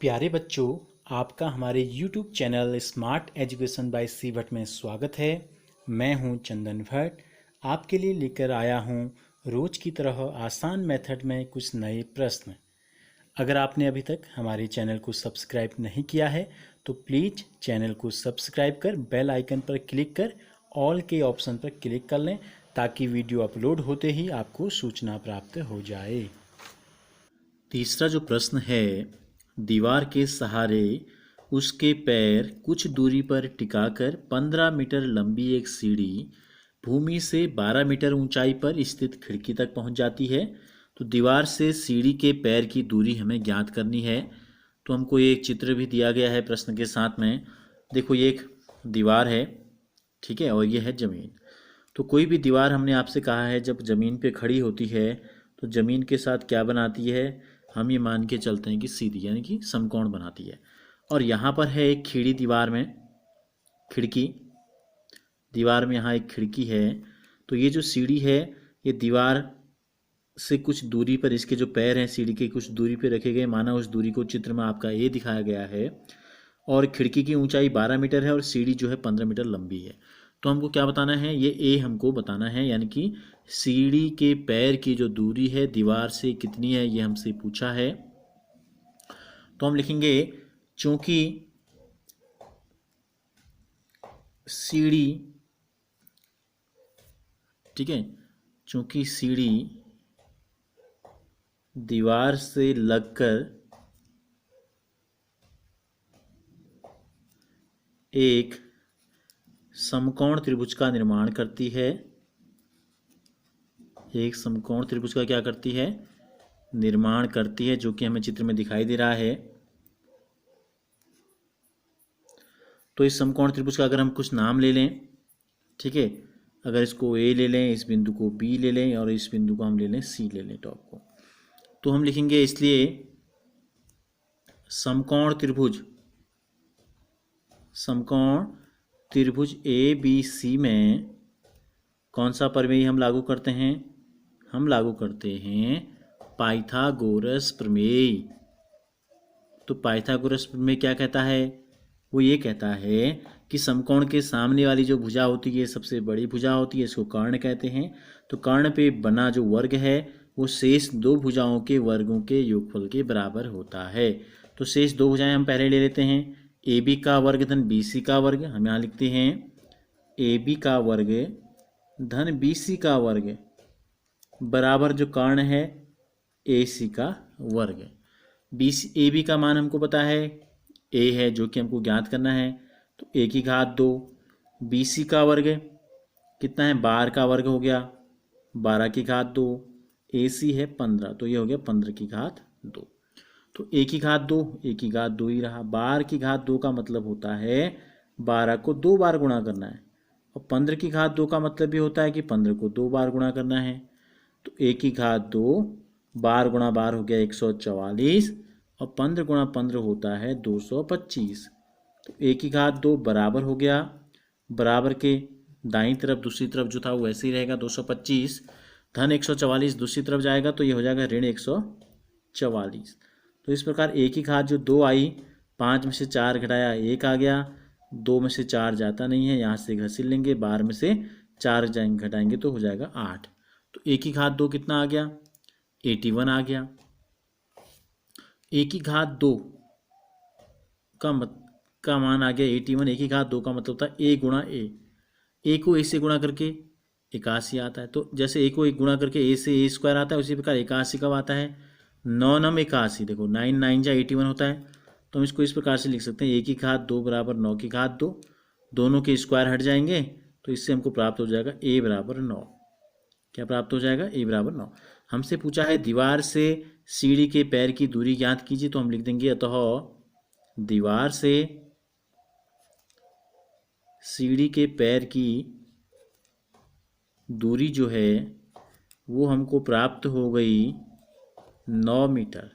प्यारे बच्चों, आपका हमारे YouTube channel smart education by C Bhatt में स्वागत है। मैं हूं चंदन भट्ट, आपके लिए लेकर आया हूं रोज की तरह आसान मेथड में कुछ नए प्रश्न। अगर आपने अभी तक हमारे चैनल को सब्सक्राइब नहीं किया है तो प्लीज़ चैनल को सब्सक्राइब कर बेल आइकन पर क्लिक कर ऑल के ऑप्शन पर क्लिक कर लें ताकि वीडियो अपलोड होते ही आपको सूचना प्राप्त हो जाए। तीसरा जो प्रश्न है, दीवार के सहारे उसके पैर कुछ दूरी पर टिकाकर 15 मीटर लंबी एक सीढ़ी भूमि से 12 मीटर ऊंचाई पर स्थित खिड़की तक पहुंच जाती है। तो दीवार से सीढ़ी के पैर की दूरी हमें ज्ञात करनी है। तो हमको एक चित्र भी दिया गया है प्रश्न के साथ में। देखो, ये एक दीवार है, ठीक है, और ये है ज़मीन। तो कोई भी दीवार हमने आपसे कहा है जब ज़मीन पे खड़ी होती है तो ज़मीन के साथ क्या बनाती है, हम ये मान के चलते हैं कि सीधी यानी कि समकोण बनाती है। और यहाँ पर है एक खिड़की, दीवार में खिड़की, दीवार में यहाँ एक खिड़की है। तो ये जो सीढ़ी है ये दीवार से कुछ दूरी पर, इसके जो पैर हैं सीढ़ी के कुछ दूरी पर रखे गए, माना उस दूरी को चित्र में आपका ए दिखाया गया है। और खिड़की की ऊंचाई 12 मीटर है और सीढ़ी जो है 15 मीटर लंबी है। तो हमको क्या बताना है, ये ए हमको बताना है, यानी कि सीढ़ी के पैर की जो दूरी है दीवार से कितनी है ये हमसे पूछा है। तो हम लिखेंगे चूंकि सीढ़ी, ठीक है, चूंकि सीढ़ी दीवार से लगकर एक समकोण त्रिभुज का निर्माण करती है, एक समकोण त्रिभुज का क्या करती है, निर्माण करती है, जो कि हमें चित्र में दिखाई दे रहा है। तो इस समकोण त्रिभुज का अगर हम कुछ नाम ले लें, ठीक है, अगर इसको ए ले लें, इस बिंदु को बी ले लें और इस बिंदु को हम ले लें सी ले लें टॉप को, तो हम लिखेंगे इसलिए समकोण त्रिभुज, समकोण त्रिभुज ए बी सी में कौन सा प्रमेय हम लागू करते हैं, हम लागू करते हैं पाइथागोरस प्रमेय। तो पाइथागोरस प्रमेय क्या कहता है, वो ये कहता है कि समकोण के सामने वाली जो भुजा होती है सबसे बड़ी भुजा होती है, इसको कर्ण कहते हैं। तो कर्ण पे बना जो वर्ग है वो शेष दो भुजाओं के वर्गों के योगफल के बराबर होता है। तो शेष दो भुजाएं हम पहले ले लेते हैं, ए बी का वर्ग धन बी सी का वर्ग। हम यहाँ लिखते हैं ए बी का वर्ग धन बी सी का वर्ग बराबर जो कर्ण है ए सी का वर्ग। बी सी ए बी का मान हमको पता है ए है, जो कि हमको ज्ञात करना है। तो ए की घात 2, बी सी का वर्ग कितना है, 12 का वर्ग हो गया, 12 की घात 2, ए सी है 15, तो ये हो गया 15 की घात 2। तो ए की घात 2, ए की घात 2 ही रहा। 12 की घात 2 का मतलब होता है 12 को 2 बार गुणा करना है, और 15 की घात 2 का मतलब भी होता है कि 15 को 2 बार गुणा करना है। तो ए की घात 2 बार गुणा बार हो गया 144, और 15 गुणा 15 होता है 225। तो ए की घात 2 बराबर हो गया, बराबर के दाईं तरफ दूसरी तरफ जो था वो वैसे ही रहेगा 225, धन 144 दूसरी तरफ जाएगा तो ये हो जाएगा ऋण 144। तो इस प्रकार ए की घात जो 2 आई, 5 में से 4 घटाया 1 आ गया, 2 में से 4 जाता नहीं है, यहाँ से घसीट लेंगे, 12 में से 4 घटाएंगे तो हो जाएगा 8। तो ए की घात 2 कितना आ गया, 81 आ गया। ए की घात 2 का मान आ गया 81। ए की घात 2 का मतलब था ए गुणा ए को ए से गुणा करके 81 आता है। तो जैसे ए को एक गुणा करके ए से ए स्क्वायर आता है, उसी प्रकार 81 कब आता है, 9 नम 81, देखो 9 9 जा 81 होता है। तो हम इसको इस प्रकार से लिख सकते हैं, ए की घात 2 बराबर 9 की घात 2, दोनों के स्क्वायर हट जाएंगे तो इससे हमको प्राप्त हो जाएगा ए बराबर 9। क्या प्राप्त हो जाएगा, ए बराबर 9। हमसे पूछा है दीवार से सीढ़ी के पैर की दूरी ज्ञात कीजिए, तो हम लिख देंगे अतः दीवार से सीढ़ी के पैर की दूरी जो है वो हमको प्राप्त हो गई 9 मीटर।